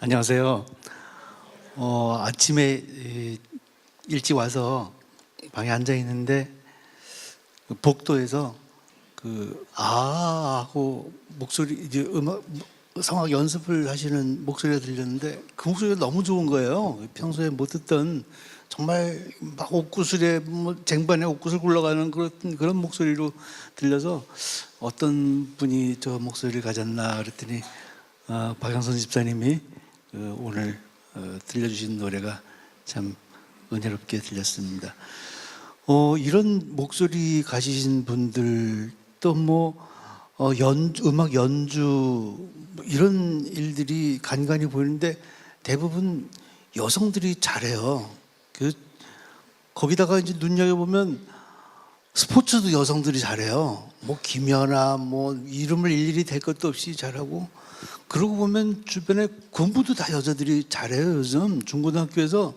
안녕하세요. 아침에 일찍 와서 방에 앉아 있는데 복도에서 하고 목소리 이제 음악 성악 연습을 하시는 목소리가 들렸는데 그 목소리가 너무 좋은 거예요. 평소에 못 듣던 정말 막 옥구슬에 쟁반에 옥구슬 굴러가는 그런 목소리로 들려서 어떤 분이 저 목소리를 가졌나 그랬더니 박영선 집사님이 오늘 들려주신 노래가 참 은혜롭게 들렸습니다. 이런 목소리 가지신 분들 또 음악 연주 이런 일들이 간간히 보이는데 대부분 여성들이 잘해요. 거기다가 이제 눈여겨보면 스포츠도 여성들이 잘해요. 김연아 이름을 일일이 댈 것도 없이 잘하고, 그러고 보면 주변에 공부도 다 여자들이 잘해요. 요즘 중고등학교에서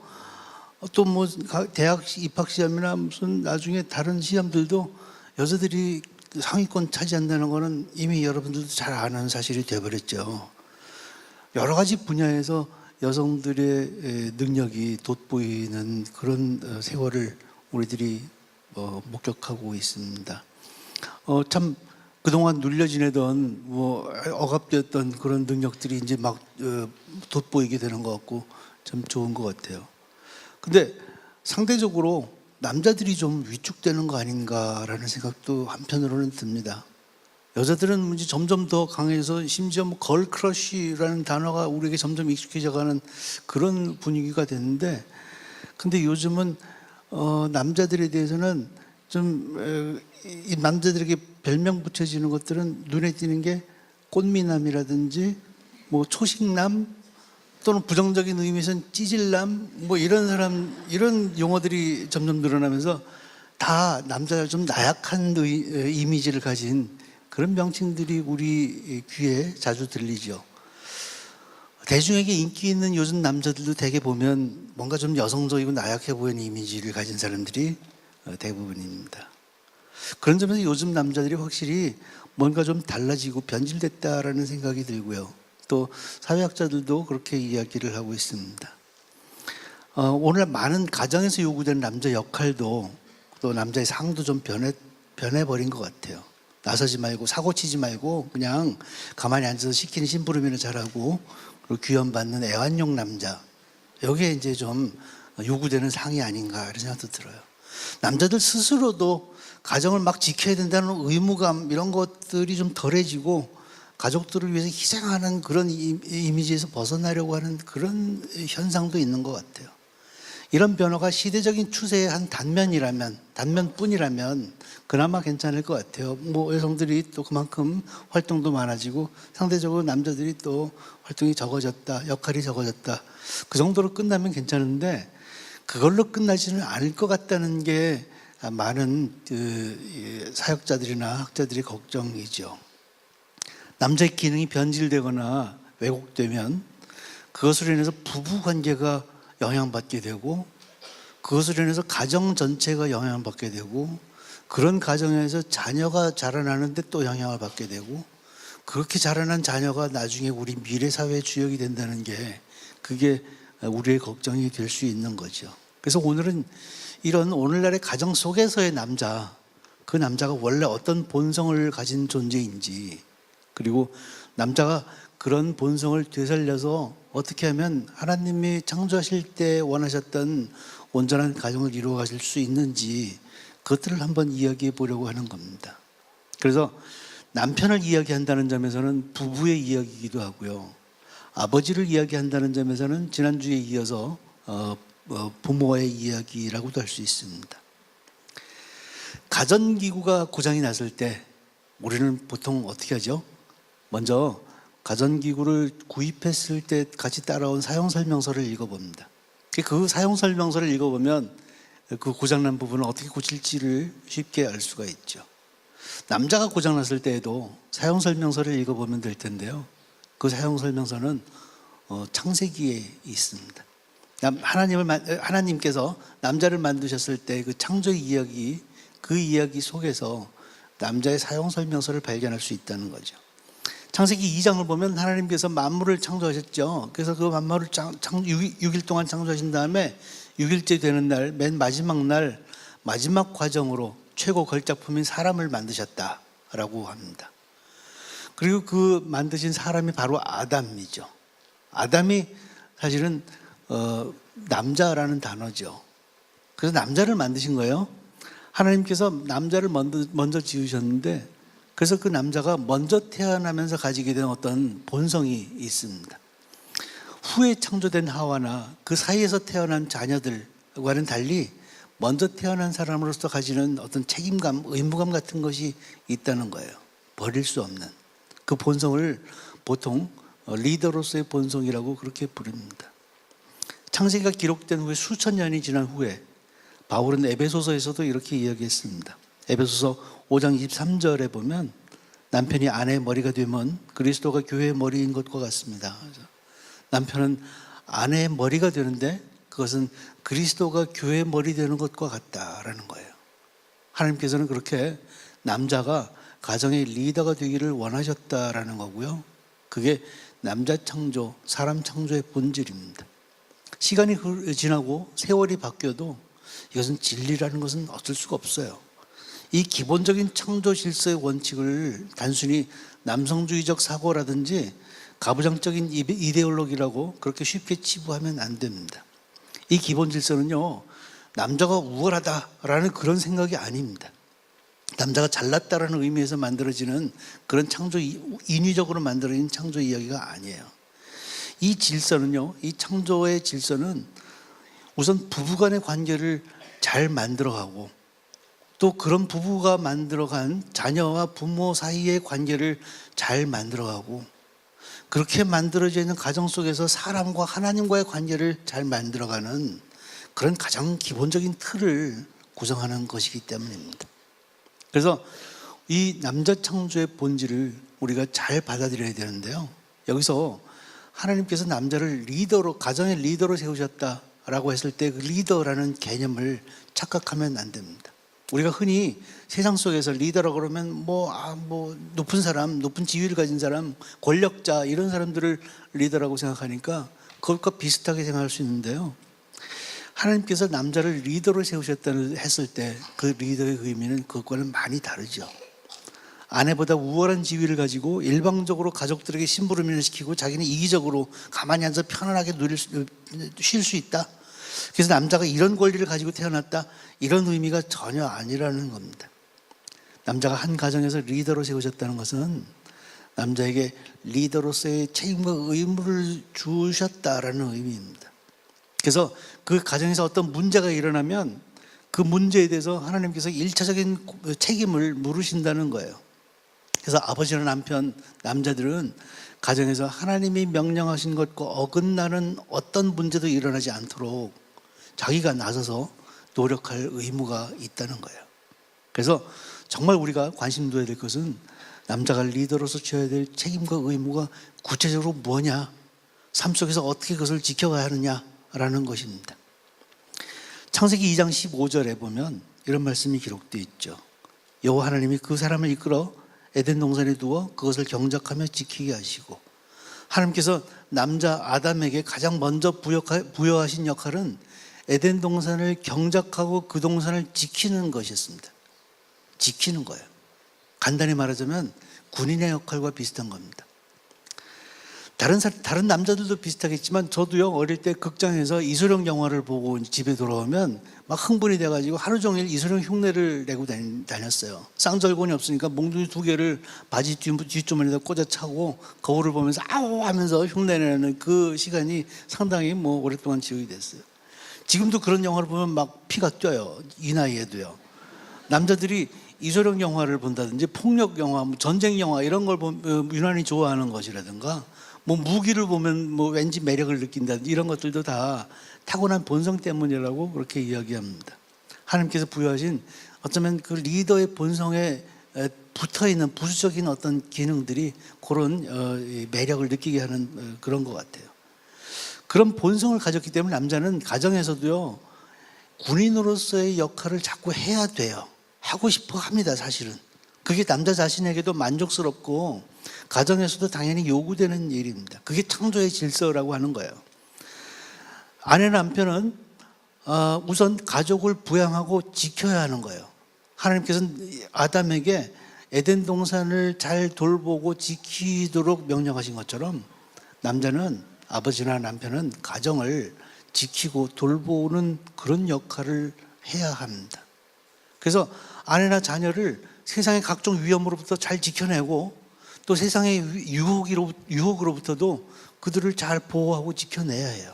또 대학 입학 시험이나 무슨 나중에 다른 시험들도 여자들이 상위권 차지한다는 거는 이미 여러분들도 잘 아는 사실이 되어버렸죠. 여러 가지 분야에서 여성들의 능력이 돋보이는 그런 세월을 우리들이 목격하고 있습니다. 참 그동안 눌려 지내던 억압되었던 그런 능력들이 이제 막 돋보이게 되는 것 같고 참 좋은 것 같아요. 근데 상대적으로 남자들이 좀 위축되는 거 아닌가라는 생각도 한편으로는 듭니다. 여자들은 이제 점점 더 강해서 심지어 걸 크러쉬라는 단어가 우리에게 점점 익숙해져가는 그런 분위기가 됐는데, 근데 요즘은 남자들에 대해서는 좀 이 남자들에게 별명 붙여지는 것들은 눈에 띄는 게 꽃미남이라든지 초식남, 또는 부정적인 의미에서는 찌질남, 이런 용어들이 점점 늘어나면서 다 남자가 좀 나약한 이미지를 가진 그런 명칭들이 우리 귀에 자주 들리죠. 대중에게 인기 있는 요즘 남자들도 대개 보면 뭔가 좀 여성적이고 나약해 보이는 이미지를 가진 사람들이 대부분입니다. 그런 점에서 요즘 남자들이 확실히 뭔가 좀 달라지고 변질됐다라는 생각이 들고요. 또 사회학자들도 그렇게 이야기를 하고 있습니다. 오늘 많은 가정에서 요구되는 남자 역할도 또 남자의 상도 좀 변해버린 것 같아요. 나서지 말고 사고치지 말고 그냥 가만히 앉아서 시키는 심부름이나 잘하고, 그리고 귀염받는 애완용 남자, 여기에 이제 좀 요구되는 상이 아닌가 이런 생각도 들어요. 남자들 스스로도 가정을 막 지켜야 된다는 의무감 이런 것들이 좀 덜해지고 가족들을 위해서 희생하는 그런 이미지에서 벗어나려고 하는 그런 현상도 있는 것 같아요. 이런 변화가 시대적인 추세의 한 단면뿐이라면 그나마 괜찮을 것 같아요. 여성들이 또 그만큼 활동도 많아지고 상대적으로 남자들이 또 활동이 적어졌다, 역할이 적어졌다, 그 정도로 끝나면 괜찮은데 그걸로 끝나지는 않을 것 같다는 게 많은 사역자들이나 학자들의 걱정이죠. 남자의 기능이 변질되거나 왜곡되면 그것으로 인해서 부부 관계가 영향받게 되고, 그것으로 인해서 가정 전체가 영향받게 되고, 그런 가정에서 자녀가 자라나는데 또 영향을 받게 되고, 그렇게 자라난 자녀가 나중에 우리 미래 사회의 주역이 된다는 게 그게 우리의 걱정이 될 수 있는 거죠. 그래서 오늘은 이런 오늘날의 가정 속에서의 남자, 그 남자가 원래 어떤 본성을 가진 존재인지, 그리고 남자가 그런 본성을 되살려서 어떻게 하면 하나님이 창조하실 때 원하셨던 온전한 가정을 이루어 가실 수 있는지, 그것들을 한번 이야기해 보려고 하는 겁니다. 그래서 남편을 이야기한다는 점에서는 부부의 이야기이기도 하고요, 아버지를 이야기한다는 점에서는 지난주에 이어서 부모의 이야기라고도 할 수 있습니다. 가전기구가 고장이 났을 때 우리는 보통 어떻게 하죠? 먼저 가전기구를 구입했을 때 같이 따라온 사용설명서를 읽어봅니다. 그 사용설명서를 읽어보면 그 고장난 부분을 어떻게 고칠지를 쉽게 알 수가 있죠. 남자가 고장났을 때에도 사용설명서를 읽어보면 될 텐데요, 그 사용설명서는 창세기에 있습니다. 하나님께서 남자를 만드셨을 때 그 창조의 이야기, 그 이야기 속에서 남자의 사용설명서를 발견할 수 있다는 거죠. 창세기 2장을 보면 하나님께서 만물을 창조하셨죠. 그래서 그 만물을 6일 동안 창조하신 다음에 6일째 되는 날, 맨 마지막 날, 마지막 과정으로 최고 걸작품인 사람을 만드셨다라고 합니다. 그리고 그 만드신 사람이 바로 아담이죠. 아담이 사실은 남자라는 단어죠. 그래서 남자를 만드신 거예요. 하나님께서 남자를 먼저 지으셨는데, 그래서 그 남자가 먼저 태어나면서 가지게 된 어떤 본성이 있습니다. 후에 창조된 하와나 그 사이에서 태어난 자녀들과는 달리 먼저 태어난 사람으로서 가지는 어떤 책임감, 의무감 같은 것이 있다는 거예요. 버릴 수 없는 그 본성을 보통 리더로서의 본성이라고 그렇게 부릅니다. 창세기가 기록된 후에 수천 년이 지난 후에 바울은 에베소서에서도 이렇게 이야기했습니다. 에베소서 5장 23절에 보면 남편이 아내의 머리가 되면 그리스도가 교회의 머리인 것과 같습니다. 남편은 아내의 머리가 되는데 그것은 그리스도가 교회의 머리 되는 것과 같다라는 거예요. 하나님께서는 그렇게 남자가 가정의 리더가 되기를 원하셨다라는 거고요. 그게 남자 창조, 사람 창조의 본질입니다. 시간이 지나고 세월이 바뀌어도 이것은 진리라는 것은 어쩔 수가 없어요. 이 기본적인 창조 질서의 원칙을 단순히 남성주의적 사고라든지 가부장적인 이데올로기라고 그렇게 쉽게 치부하면 안 됩니다. 이 기본 질서는요, 남자가 우월하다라는 그런 생각이 아닙니다. 남자가 잘났다라는 의미에서 만들어지는 그런 창조, 인위적으로 만들어진 창조 이야기가 아니에요. 이 질서는요, 이 창조의 질서는 우선 부부간의 관계를 잘 만들어가고 또 그런 부부가 만들어간 자녀와 부모 사이의 관계를 잘 만들어가고 그렇게 만들어져 있는 가정 속에서 사람과 하나님과의 관계를 잘 만들어가는 그런 가장 기본적인 틀을 구성하는 것이기 때문입니다. 그래서 이 남자 창조의 본질을 우리가 잘 받아들여야 되는데요. 여기서 하나님께서 남자를 리더로, 가정의 리더로 세우셨다라고 했을 때 그 리더라는 개념을 착각하면 안 됩니다. 우리가 흔히 세상 속에서 리더라고 그러면 높은 사람, 높은 지위를 가진 사람, 권력자 이런 사람들을 리더라고 생각하니까 그것과 비슷하게 생각할 수 있는데요. 하나님께서 남자를 리더로 세우셨다는 했을 때 그 리더의 의미는 그것과는 많이 다르죠. 아내보다 우월한 지위를 가지고 일방적으로 가족들에게 심부름을 시키고 자기는 이기적으로 가만히 앉아서 편안하게 쉴 수 있다. 그래서 남자가 이런 권리를 가지고 태어났다. 이런 의미가 전혀 아니라는 겁니다. 남자가 한 가정에서 리더로 세우셨다는 것은 남자에게 리더로서의 책임과 의무를 주셨다라는 의미입니다. 그래서 그 가정에서 어떤 문제가 일어나면 그 문제에 대해서 하나님께서 1차적인 책임을 물으신다는 거예요. 그래서 아버지나 남편, 남자들은 가정에서 하나님이 명령하신 것과 어긋나는 어떤 문제도 일어나지 않도록 자기가 나서서 노력할 의무가 있다는 거예요. 그래서 정말 우리가 관심 둬야 될 것은 남자가 리더로서 져야 될 책임과 의무가 구체적으로 뭐냐, 삶 속에서 어떻게 그것을 지켜가야 하느냐라는 것입니다. 창세기 2장 15절에 보면 이런 말씀이 기록되어 있죠. 여호와 하나님이 그 사람을 이끌어 에덴 동산에 두어 그것을 경작하며 지키게 하시고, 하나님께서 남자 아담에게 가장 먼저 부여하신 역할은 에덴 동산을 경작하고 그 동산을 지키는 것이었습니다. 지키는 거예요. 간단히 말하자면 군인의 역할과 비슷한 겁니다. 다른 남자들도 비슷하겠지만 저도요, 어릴 때 극장에서 이소룡 영화를 보고 집에 돌아오면 막 흥분이 돼가지고 하루 종일 이소룡 흉내를 내고 다녔어요. 쌍절곤이 없으니까 몽둥이 2개를 바지 뒷주머니에다 꽂아 차고 거울을 보면서 아우 하면서 흉내내는 그 시간이 상당히 오랫동안 지속이 됐어요. 지금도 그런 영화를 보면 막 피가 뛰어요. 이 나이에도요. 남자들이 이소룡 영화를 본다든지 폭력 영화, 전쟁 영화 이런 걸 보면 유난히 좋아하는 것이라든가 무기를 보면 왠지 매력을 느낀다든지 이런 것들도 다 타고난 본성 때문이라고 그렇게 이야기합니다. 하나님께서 부여하신 어쩌면 그 리더의 본성에 붙어있는 부수적인 어떤 기능들이 그런 매력을 느끼게 하는 그런 것 같아요. 그런 본성을 가졌기 때문에 남자는 가정에서도요, 군인으로서의 역할을 자꾸 해야 돼요. 하고 싶어 합니다, 사실은. 그게 남자 자신에게도 만족스럽고 가정에서도 당연히 요구되는 일입니다. 그게 창조의 질서라고 하는 거예요. 아내 남편은 우선 가족을 부양하고 지켜야 하는 거예요. 하나님께서는 아담에게 에덴 동산을 잘 돌보고 지키도록 명령하신 것처럼 남자는, 아버지나 남편은 가정을 지키고 돌보는 그런 역할을 해야 합니다. 그래서 아내나 자녀를 세상의 각종 위험으로부터 잘 지켜내고 또 세상의 유혹으로부터도 그들을 잘 보호하고 지켜내야 해요.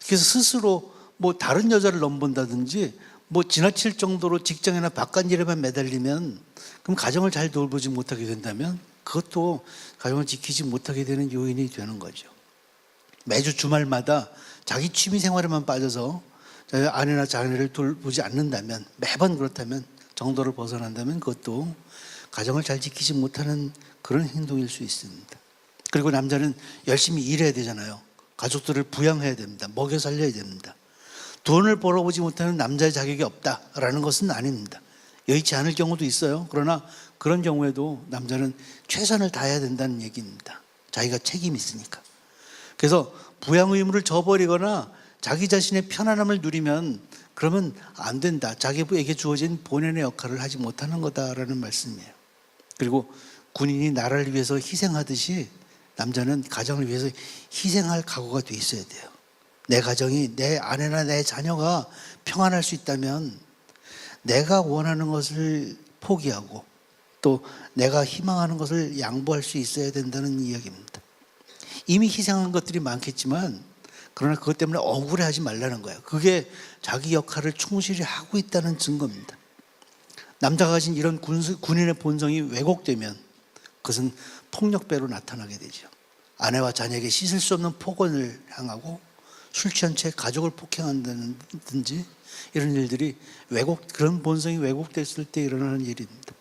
그래서 스스로 뭐 다른 여자를 넘본다든지 뭐 지나칠 정도로 직장이나 바깥 일에만 매달리면, 그럼 가정을 잘 돌보지 못하게 된다면 그것도 가정을 지키지 못하게 되는 요인이 되는 거죠. 매주 주말마다 자기 취미 생활에만 빠져서 아내나 자녀를 돌보지 않는다면, 매번 그렇다면, 정도를 벗어난다면 그것도 가정을 잘 지키지 못하는 그런 행동일 수 있습니다. 그리고 남자는 열심히 일해야 되잖아요. 가족들을 부양해야 됩니다. 먹여 살려야 됩니다. 돈을 벌어보지 못하는 남자의 자격이 없다라는 것은 아닙니다. 여의치 않을 경우도 있어요. 그러나 그런 경우에도 남자는 최선을 다해야 된다는 얘기입니다. 자기가 책임이 있으니까. 그래서 부양 의무를 저버리거나 자기 자신의 편안함을 누리면 그러면 안 된다. 자기에게 주어진 본연의 역할을 하지 못하는 거다라는 말씀이에요. 그리고 군인이 나라를 위해서 희생하듯이 남자는 가정을 위해서 희생할 각오가 돼 있어야 돼요. 내 가정이, 내 아내나 내 자녀가 평안할 수 있다면 내가 원하는 것을 포기하고 또 내가 희망하는 것을 양보할 수 있어야 된다는 이야기입니다. 이미 희생한 것들이 많겠지만 그러나 그것 때문에 억울해하지 말라는 거예요. 그게 자기 역할을 충실히 하고 있다는 증거입니다. 남자가 가진 이런 군인의 본성이 왜곡되면 그것은 폭력배로 나타나게 되죠. 아내와 자녀에게 씻을 수 없는 폭언을 향하고 술 취한 채 가족을 폭행한다든지 이런 일들이 그런 본성이 왜곡됐을 때 일어나는 일입니다.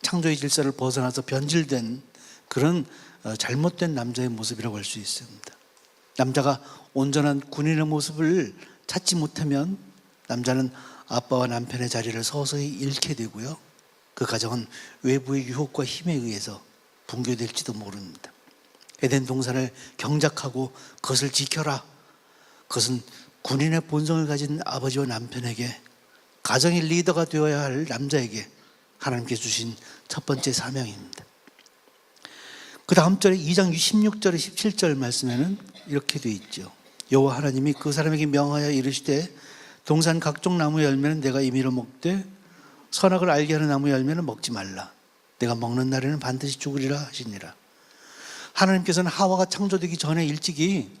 창조의 질서를 벗어나서 변질된 그런 잘못된 남자의 모습이라고 할 수 있습니다. 남자가 온전한 군인의 모습을 찾지 못하면 남자는 아빠와 남편의 자리를 서서히 잃게 되고요. 그 가정은 외부의 유혹과 힘에 의해서 붕괴될지도 모릅니다. 에덴 동산을 경작하고 그것을 지켜라. 그것은 군인의 본성을 가진 아버지와 남편에게, 가정의 리더가 되어야 할 남자에게 하나님께 주신 첫 번째 사명입니다. 그 다음 절에 2장 16절에 17절 말씀에는 이렇게 되어 있죠. 여호와 하나님이 그 사람에게 명하여 이르시되 동산 각종 나무의 열매는 내가 임의로 먹되 선악을 알게 하는 나무의 열매는 먹지 말라. 내가 먹는 날에는 반드시 죽으리라 하시니라. 하나님께서는 하와가 창조되기 전에 일찍이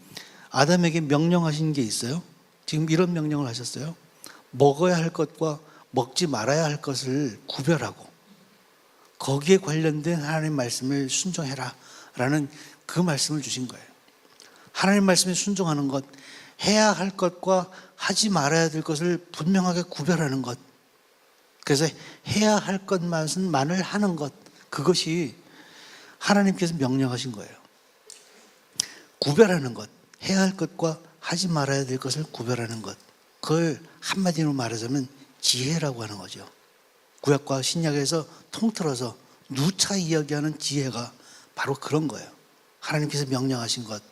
아담에게 명령하신 게 있어요. 지금 이런 명령을 하셨어요. 먹어야 할 것과 먹지 말아야 할 것을 구별하고 거기에 관련된 하나님 말씀을 순종해라 라는 그 말씀을 주신 거예요. 하나님 말씀에 순종하는 것, 해야 할 것과 하지 말아야 될 것을 분명하게 구별하는 것, 그래서 해야 할 것만을 하는 것, 그것이 하나님께서 명령하신 거예요. 구별하는 것, 해야 할 것과 하지 말아야 될 것을 구별하는 것, 그걸 한마디로 말하자면 지혜라고 하는 거죠. 구약과 신약에서 통틀어서 누차 이야기하는 지혜가 바로 그런 거예요. 하나님께서 명령하신 것,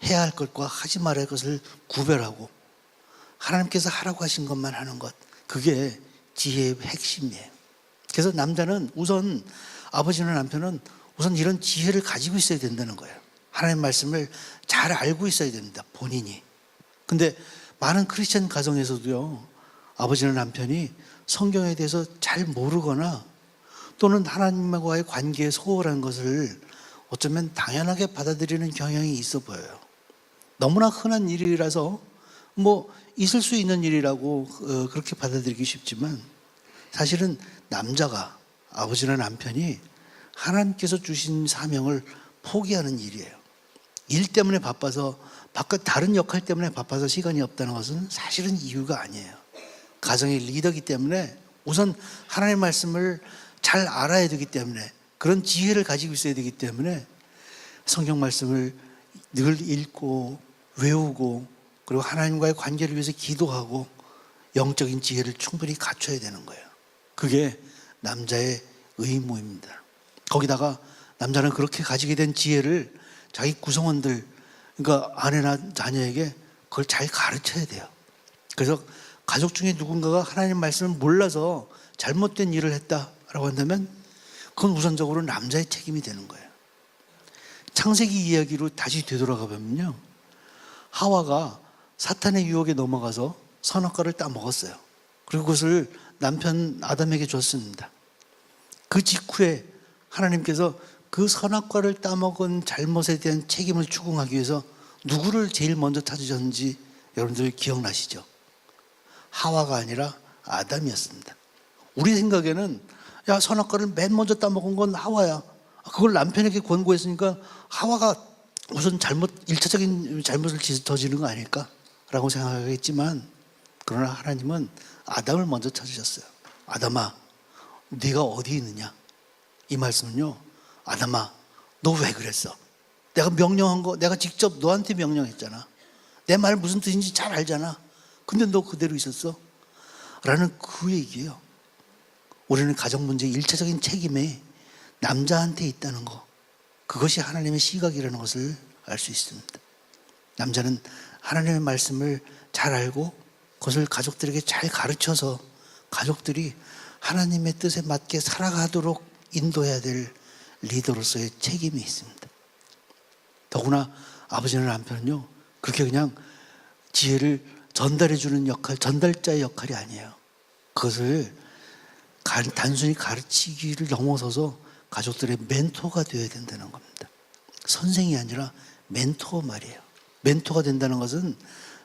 해야 할 것과 하지 말아야 할 것을 구별하고 하나님께서 하라고 하신 것만 하는 것, 그게 지혜의 핵심이에요. 그래서 남자는 우선, 아버지나 남편은 우선 이런 지혜를 가지고 있어야 된다는 거예요. 하나님 말씀을 잘 알고 있어야 됩니다, 본인이. 근데 많은 크리스천 가정에서도요, 아버지나 남편이 성경에 대해서 잘 모르거나 또는 하나님과의 관계에 소홀한 것을 어쩌면 당연하게 받아들이는 경향이 있어 보여요. 너무나 흔한 일이라서 뭐 있을 수 있는 일이라고 그렇게 받아들이기 쉽지만 사실은 남자가, 아버지나 남편이 하나님께서 주신 사명을 포기하는 일이에요. 일 때문에 바빠서, 바깥 다른 역할 때문에 바빠서 시간이 없다는 것은 사실은 이유가 아니에요. 가정의 리더이기 때문에 우선 하나님의 말씀을 잘 알아야 되기 때문에, 그런 지혜를 가지고 있어야 되기 때문에 성경 말씀을 늘 읽고 외우고 그리고 하나님과의 관계를 위해서 기도하고 영적인 지혜를 충분히 갖춰야 되는 거예요. 그게 남자의 의무입니다. 거기다가 남자는 그렇게 가지게 된 지혜를 자기 구성원들, 그러니까 아내나 자녀에게 그걸 잘 가르쳐야 돼요. 그래서 가족 중에 누군가가 하나님 말씀을 몰라서 잘못된 일을 했다라고 한다면 그건 우선적으로 남자의 책임이 되는 거예요. 창세기 이야기로 다시 되돌아가 보면요, 하와가 사탄의 유혹에 넘어가서 선악과를 따먹었어요. 그리고 그것을 남편 아담에게 줬습니다. 그 직후에 하나님께서 그 선악과를 따먹은 잘못에 대한 책임을 추궁하기 위해서 누구를 제일 먼저 찾으셨는지 여러분들 기억나시죠? 하와가 아니라 아담이었습니다. 우리 생각에는 야, 선악과를 맨 먼저 따먹은 건 하와야. 그걸 남편에게 권고했으니까 하와가 우선 1차적인 잘못을 저지른 거 아닐까라고 생각하겠지만, 그러나 하나님은 아담을 먼저 찾으셨어요. 아담아, 네가 어디 있느냐? 이 말씀은요, 아담아, 너 왜 그랬어? 내가 명령한 거 내가 직접 너한테 명령했잖아. 내 말 무슨 뜻인지 잘 알잖아. 근데 너 그대로 있었어? 라는 그 얘기예요. 우리는 가정 문제의 1차적인 책임이 남자한테 있다는 거, 그것이 하나님의 시각이라는 것을 알 수 있습니다. 남자는 하나님의 말씀을 잘 알고 그것을 가족들에게 잘 가르쳐서 가족들이 하나님의 뜻에 맞게 살아가도록 인도해야 될 리더로서의 책임이 있습니다. 더구나 아버지나 남편은요, 그렇게 그냥 지혜를 전달해주는 역할, 전달자의 역할이 아니에요. 그것을 단순히 가르치기를 넘어서서 가족들의 멘토가 되어야 된다는 겁니다. 선생이 아니라 멘토 말이에요. 멘토가 된다는 것은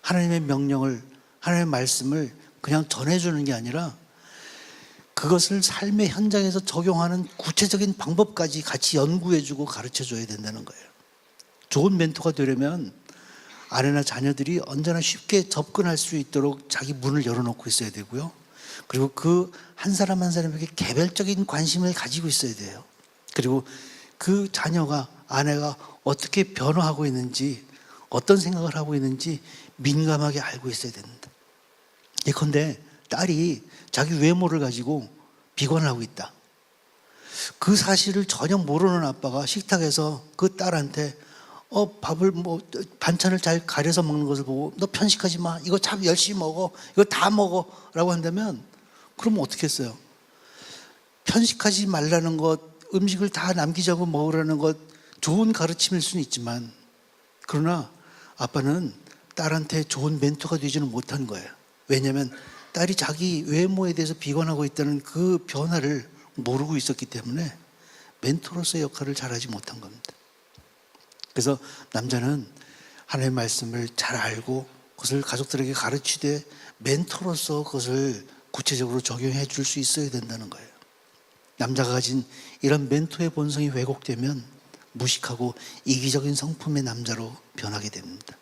하나님의 명령을, 하나님의 말씀을 그냥 전해주는 게 아니라 그것을 삶의 현장에서 적용하는 구체적인 방법까지 같이 연구해주고 가르쳐줘야 된다는 거예요. 좋은 멘토가 되려면 아내나 자녀들이 언제나 쉽게 접근할 수 있도록 자기 문을 열어놓고 있어야 되고요. 그리고 그 한 사람 한 사람에게 개별적인 관심을 가지고 있어야 돼요. 그리고 그 자녀가, 아내가 어떻게 변화하고 있는지, 어떤 생각을 하고 있는지 민감하게 알고 있어야 됩니다. 예컨대 딸이 자기 외모를 가지고 비관을 하고 있다. 그 사실을 전혀 모르는 아빠가 식탁에서 그 딸한테 밥을 반찬을 잘 가려서 먹는 것을 보고 너 편식하지 마, 이거 참 열심히 먹어, 이거 다 먹어 라고 한다면, 그러면 어떻게 했어요? 편식하지 말라는 것, 음식을 다 남기자고 먹으라는 것, 좋은 가르침일 수는 있지만, 그러나 아빠는 딸한테 좋은 멘토가 되지는 못한 거예요. 왜냐하면 딸이 자기 외모에 대해서 비관하고 있다는 그 변화를 모르고 있었기 때문에 멘토로서의 역할을 잘하지 못한 겁니다. 그래서 남자는 하나님의 말씀을 잘 알고 그것을 가족들에게 가르치되 멘토로서 그것을 구체적으로 적용해 줄 수 있어야 된다는 거예요. 남자가 가진 이런 멘토의 본성이 왜곡되면 무식하고 이기적인 성품의 남자로 변하게 됩니다.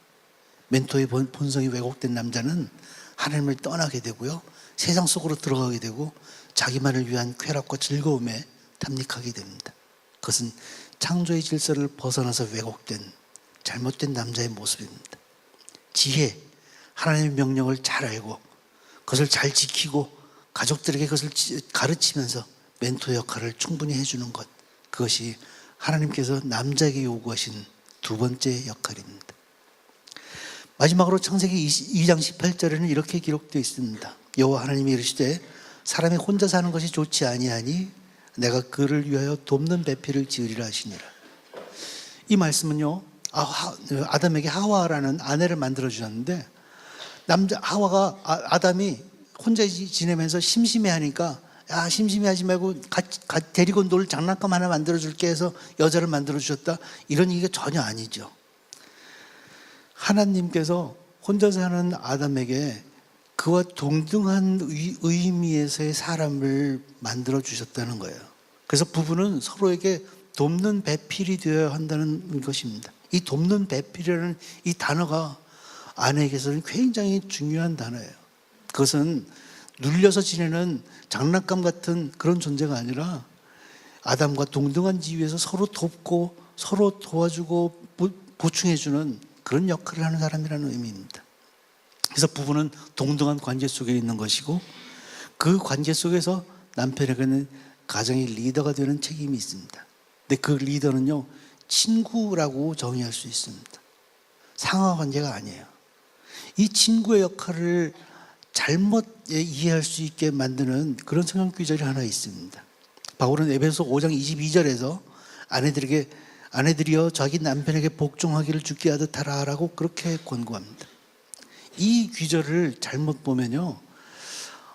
멘토의 본성이 왜곡된 남자는 하나님을 떠나게 되고요, 세상 속으로 들어가게 되고 자기만을 위한 쾌락과 즐거움에 탐닉하게 됩니다. 그것은 창조의 질서를 벗어나서 왜곡된 잘못된 남자의 모습입니다. 지혜, 하나님의 명령을 잘 알고 그것을 잘 지키고 가족들에게 그것을 가르치면서 멘토 역할을 충분히 해주는 것, 그것이 하나님께서 남자에게 요구하신 두 번째 역할입니다. 마지막으로 창세기 2장 18절에는 이렇게 기록되어 있습니다. 여호와 하나님이 이르시되 사람이 혼자 사는 것이 좋지 아니하니 내가 그를 위하여 돕는 배필을 지으리라 하시니라. 이 말씀은요, 아담에게 하와라는 아내를 만들어 주셨는데, 하와가 아담이 혼자 지내면서 심심해하니까 야, 심심해하지 말고 데리고 놀 장난감 하나 만들어 줄게 해서 여자를 만들어 주셨다, 이런 얘기가 전혀 아니죠. 하나님께서 혼자 사는 아담에게 그와 동등한 의미에서의 사람을 만들어 주셨다는 거예요. 그래서 부부는 서로에게 돕는 배필이 되어야 한다는 것입니다. 이 돕는 배필이라는 이 단어가 아내에게서는 굉장히 중요한 단어예요. 그것은 눌려서 지내는 장난감 같은 그런 존재가 아니라 아담과 동등한 지위에서 서로 돕고 서로 도와주고 보충해주는 그런 역할을 하는 사람이라는 의미입니다. 그래서 부부는 동등한 관계 속에 있는 것이고, 그 관계 속에서 남편에게는 가정의 리더가 되는 책임이 있습니다. 근데 그 리더는요, 친구라고 정의할 수 있습니다. 상하 관계가 아니에요. 이 친구의 역할을 잘못 이해할 수 있게 만드는 그런 성경 구절이 하나 있습니다. 바울은 에베소 5장 22절에서 아내들이여 자기 남편에게 복종하기를 주께 하듯 하라라고 그렇게 권고합니다. 이 구절을 잘못 보면요,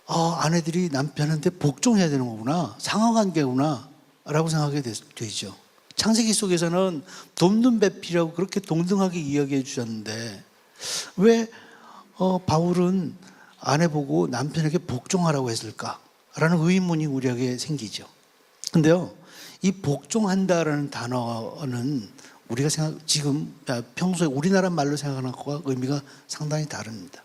아내들이 남편한테 복종해야 되는 거구나, 상하관계구나 라고 생각하게 되죠. 창세기 속에서는 돕는 배필이라고 그렇게 동등하게 이야기해 주셨는데 왜 바울은 아내 보고 남편에게 복종하라고 했을까라는 의문이 우리에게 생기죠. 근데요, 이 복종한다라는 단어는 우리가 지금 평소에 우리나라 말로 생각하는 것과 의미가 상당히 다릅니다.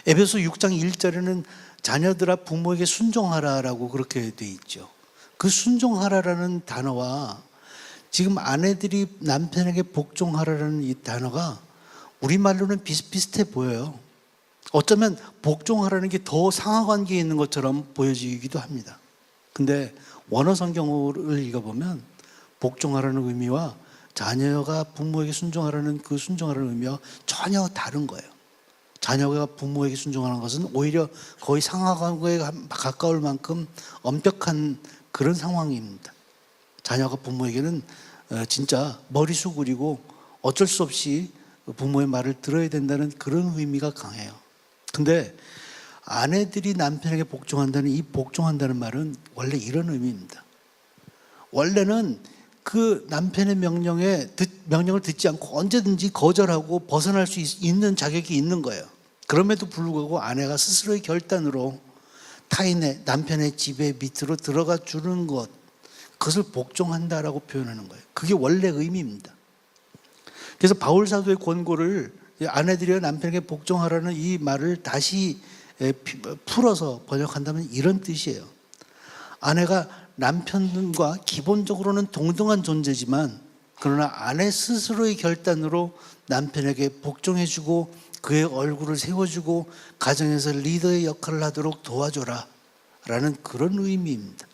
에베소 6장 1절에는 자녀들아 부모에게 순종하라라고 그렇게 돼 있죠. 그 순종하라라는 단어와 지금 아내들이 남편에게 복종하라라는 이 단어가 우리말로는 비슷비슷해 보여요. 어쩌면 복종하라는 게 더 상하관계에 있는 것처럼 보여지기도 합니다. 근데 원어 성경을 읽어보면 복종하라는 의미와 자녀가 부모에게 순종하라는 그 순종하라는 의미와 전혀 다른 거예요. 자녀가 부모에게 순종하는 것은 오히려 거의 상하관계에 가까울 만큼 엄격한 그런 상황입니다. 자녀가 부모에게는 진짜 머리 수그리고 어쩔 수 없이 부모의 말을 들어야 된다는 그런 의미가 강해요. 근데 아내들이 남편에게 복종한다는 이 복종한다는 말은 원래 이런 의미입니다. 원래는 그 남편의 명령을 듣지 않고 언제든지 거절하고 벗어날 수 있는 자격이 있는 거예요. 그럼에도 불구하고 아내가 스스로의 결단으로 타인의 남편의 지배 밑으로 들어가 주는 것, 그것을 복종한다라고 표현하는 거예요. 그게 원래 의미입니다. 그래서 바울 사도의 권고를 아내들이여 남편에게 복종하라는 이 말을 다시 풀어서 번역한다면 이런 뜻이에요. 아내가 남편과 기본적으로는 동등한 존재지만 그러나 아내 스스로의 결단으로 남편에게 복종해주고 그의 얼굴을 세워주고 가정에서 리더의 역할을 하도록 도와줘라 라는 그런 의미입니다.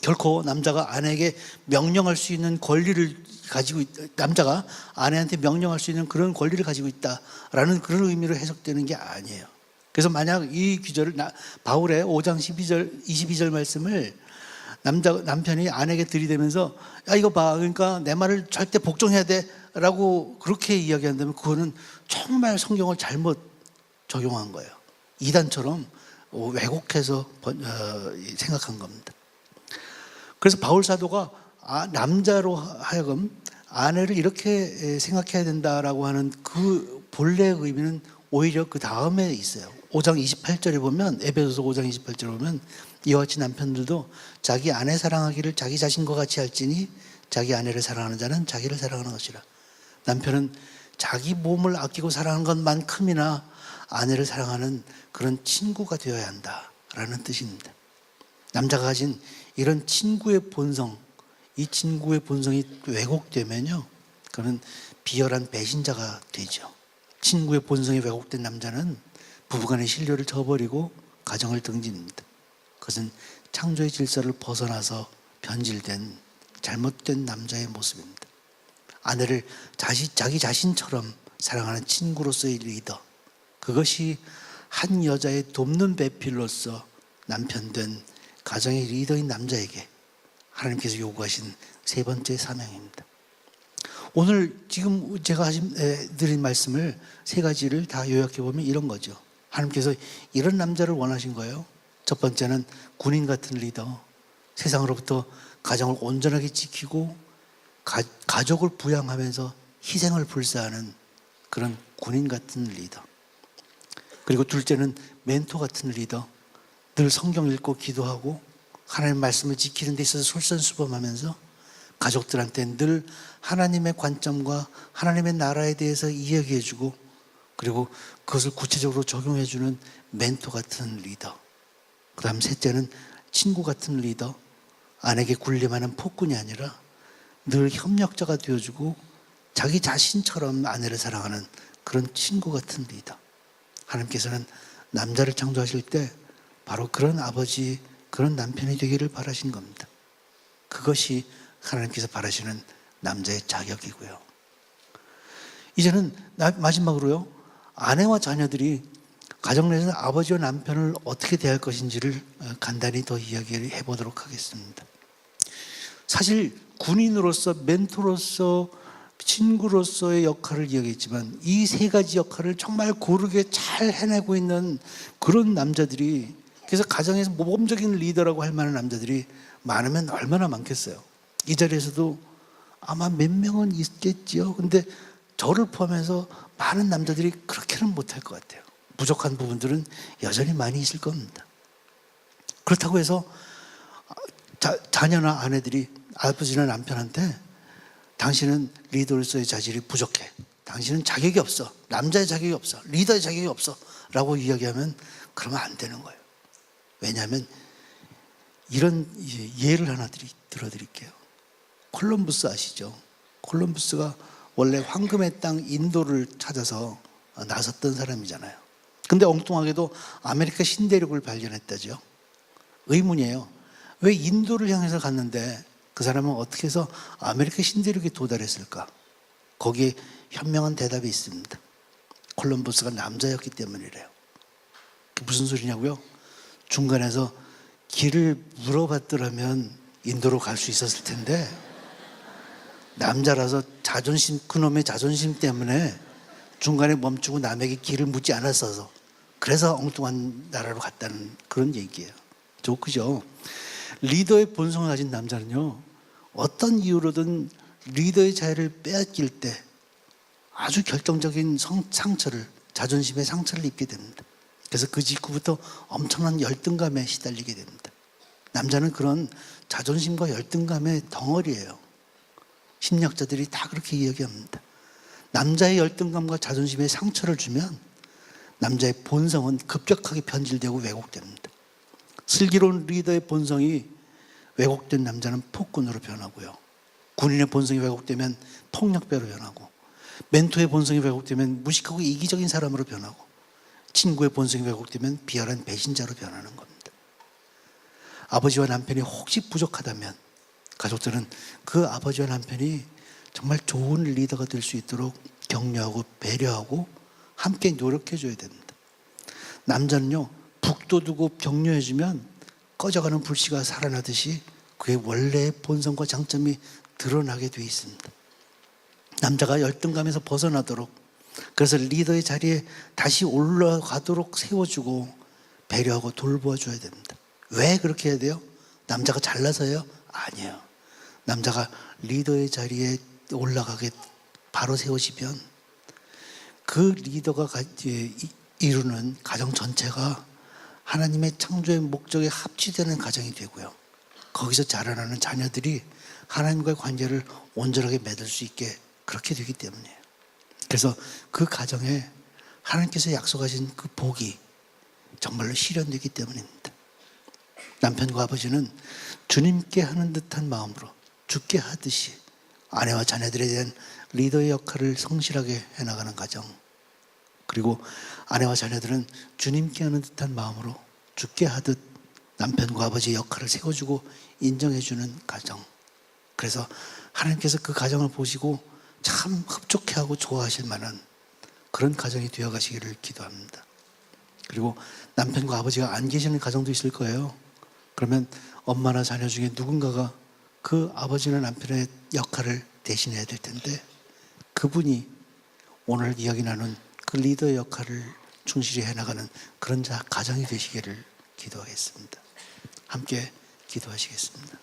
결코 남자가 아내에게 명령할 수 있는 권리를 가지고 남자가 아내한테 명령할 수 있는 그런 권리를 가지고 있다라는 그런 의미로 해석되는 게 아니에요. 그래서 만약 이 구절을 바울의 5장 22절 말씀을 남편이 아내에게 들이대면서 야 이거 봐, 그러니까 내 말을 절대 복종해야 돼 라고 그렇게 이야기한다면 그거는 정말 성경을 잘못 적용한 거예요. 이단처럼 왜곡해서 생각한 겁니다. 그래서 바울 사도가 남자로 하여금 아내를 이렇게 생각해야 된다라고 하는 그 본래의 의미는 오히려 그 다음에 있어요. 5장 28절에 보면, 에베소서 5장 28절에 보면 이와 같이 남편들도 자기 아내 사랑하기를 자기 자신과 같이 할지니 자기 아내를 사랑하는 자는 자기를 사랑하는 것이라. 남편은 자기 몸을 아끼고 사랑하는 것만큼이나 아내를 사랑하는 그런 친구가 되어야 한다라는 뜻입니다. 남자가 가진 이런 친구의 본성, 이 친구의 본성이 왜곡되면요, 그는 비열한 배신자가 되죠. 친구의 본성이 왜곡된 남자는 부부간의 신뢰를 저버리고 가정을 등집니다. 그것은 창조의 질서를 벗어나서 변질된 잘못된 남자의 모습입니다. 아내를 자기 자신처럼 사랑하는 친구로서의 리더, 그것이 한 여자의 돕는 배필로서 남편 된 가정의 리더인 남자에게 하나님께서 요구하신 세 번째 사명입니다. 오늘 지금 제가 드린 말씀을 세 가지를 다 요약해 보면 이런 거죠. 하나님께서 이런 남자를 원하신 거예요. 첫 번째는 군인 같은 리더, 세상으로부터 가정을 온전하게 지키고 가족을 부양하면서 희생을 불사하는 그런 군인 같은 리더. 그리고 둘째는 멘토 같은 리더, 늘 성경 읽고 기도하고 하나님의 말씀을 지키는 데 있어서 솔선수범하면서 가족들한테 늘 하나님의 관점과 하나님의 나라에 대해서 이야기해주고 그리고 그것을 구체적으로 적용해주는 멘토 같은 리더. 그 다음 셋째는 친구 같은 리더, 아내에게 군림하는 폭군이 아니라 늘 협력자가 되어주고 자기 자신처럼 아내를 사랑하는 그런 친구 같은 리더. 하나님께서는 남자를 창조하실 때 바로 그런 아버지, 그런 남편이 되기를 바라신 겁니다. 그것이 하나님께서 바라시는 남자의 자격이고요. 이제는 마지막으로요, 아내와 자녀들이 가정 내에서 아버지와 남편을 어떻게 대할 것인지를 간단히 더 이야기해 보도록 하겠습니다. 사실 군인으로서, 멘토로서, 친구로서의 역할을 이야기했지만 이 세 가지 역할을 정말 고르게 잘 해내고 있는 그런 남자들이, 그래서 가정에서 모범적인 리더라고 할 만한 남자들이 많으면 얼마나 많겠어요. 이 자리에서도 아마 몇 명은 있겠지요. 근데 저를 포함해서 많은 남자들이 그렇게는 못할 것 같아요. 부족한 부분들은 여전히 많이 있을 겁니다. 그렇다고 해서 자녀나 아내들이 아버지나 남편한테 당신은 리더로서의 자질이 부족해, 당신은 자격이 없어, 남자의 자격이 없어, 리더의 자격이 없어 라고 이야기하면 그러면 안 되는 거예요. 왜냐하면 이런 예를 하나 들어드릴게요. 콜럼부스 아시죠? 콜럼부스가 원래 황금의 땅 인도를 찾아서 나섰던 사람이잖아요. 근데 엉뚱하게도 아메리카 신대륙을 발견했다죠. 의문이에요. 왜 인도를 향해서 갔는데 그 사람은 어떻게 해서 아메리카 신대륙에 도달했을까? 거기에 현명한 대답이 있습니다. 콜럼버스가 남자였기 때문이래요. 그게 무슨 소리냐고요? 중간에서 길을 물어봤더라면 인도로 갈 수 있었을 텐데 남자라서 자존심, 그놈의 자존심 때문에 중간에 멈추고 남에게 길을 묻지 않았어서 그래서 엉뚱한 나라로 갔다는 그런 얘기예요. 그죠? 리더의 본성을 가진 남자는요, 어떤 이유로든 리더의 자리를 빼앗길 때 아주 결정적인 상처를, 자존심의 상처를 입게 됩니다. 그래서 그 직후부터 엄청난 열등감에 시달리게 됩니다. 남자는 그런 자존심과 열등감의 덩어리예요. 심리학자들이 다 그렇게 이야기합니다. 남자의 열등감과 자존심에 상처를 주면 남자의 본성은 급격하게 변질되고 왜곡됩니다. 슬기로운 리더의 본성이 왜곡된 남자는 폭군으로 변하고요. 군인의 본성이 왜곡되면 폭력배로 변하고, 멘토의 본성이 왜곡되면 무식하고 이기적인 사람으로 변하고, 친구의 본성이 왜곡되면 비열한 배신자로 변하는 겁니다. 아버지와 남편이 혹시 부족하다면 가족들은 그 아버지와 남편이 정말 좋은 리더가 될 수 있도록 격려하고 배려하고 함께 노력해 줘야 됩니다. 남자는요, 북돋우고 격려해주면 꺼져가는 불씨가 살아나듯이 그의 원래의 본성과 장점이 드러나게 돼 있습니다. 남자가 열등감에서 벗어나도록, 그래서 리더의 자리에 다시 올라가도록 세워주고 배려하고 돌보아 줘야 됩니다. 왜 그렇게 해야 돼요? 남자가 잘나서요? 아니에요. 남자가 리더의 자리에 올라가게 바로 세워지면 그 리더가 이루는 가정 전체가 하나님의 창조의 목적에 합치되는 가정이 되고요. 거기서 자라나는 자녀들이 하나님과의 관계를 온전하게 맺을 수 있게 그렇게 되기 때문이에요. 그래서 그 가정에 하나님께서 약속하신 그 복이 정말로 실현되기 때문입니다. 남편과 아버지는 주님께 하는 듯한 마음으로 주께 하듯이 아내와 자녀들에 대한 리더의 역할을 성실하게 해나가는 가정, 그리고 아내와 자녀들은 주님께 하는 듯한 마음으로 주께 하듯 남편과 아버지의 역할을 세워주고 인정해주는 가정. 그래서 하나님께서 그 가정을 보시고 참 흡족해하고 좋아하실 만한 그런 가정이 되어가시기를 기도합니다. 그리고 남편과 아버지가 안 계시는 가정도 있을 거예요. 그러면 엄마나 자녀 중에 누군가가 그 아버지나 남편의 역할을 대신해야 될 텐데 그분이 오늘 이야기 나눈 그 리더의 역할을 충실히 해나가는 그런 가정이 되시기를 기도하겠습니다. 함께 기도하시겠습니다.